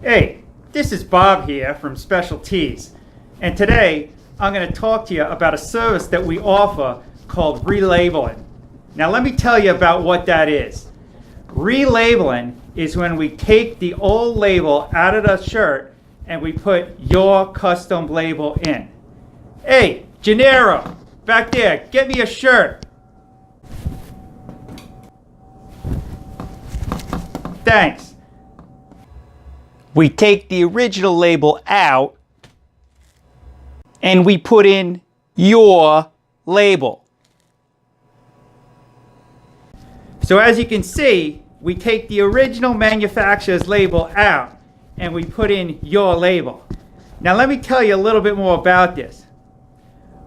Hey, this is Bob here from Special Tees, and today I'm going to talk to you about a service that we offer called Relabeling. Now let me tell you about what that is. Relabeling is when we take the old label out of the shirt and we put your custom label in. Hey, Gennaro, back there, get me a shirt. Thanks. We take the original label out and we put in your label. So as you can see, we take the original manufacturer's label out and we put in your label. Now let me tell you a little bit more about this.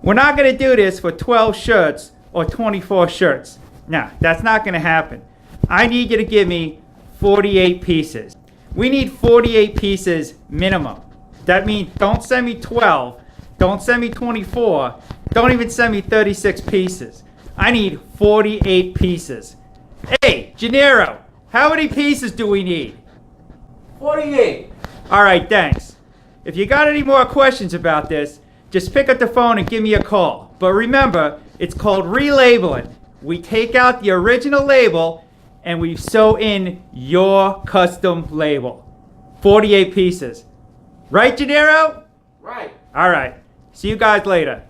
We're not going to do this for 12 shirts or 24 shirts. No, that's not going to happen. I need you to give me 48 pieces. We need 48 pieces minimum. That means don't send me 12, don't send me 24, don't even send me 36 pieces. I need 48 pieces. Hey, Gennaro, how many pieces do we need? 48. All right, thanks. If you got any more questions about this, just pick up the phone and give me a call. But remember, it's called relabeling. We take out the original label and we sew in your custom label. 48 pieces. Right, Gennaro? Right. All right. See you guys later.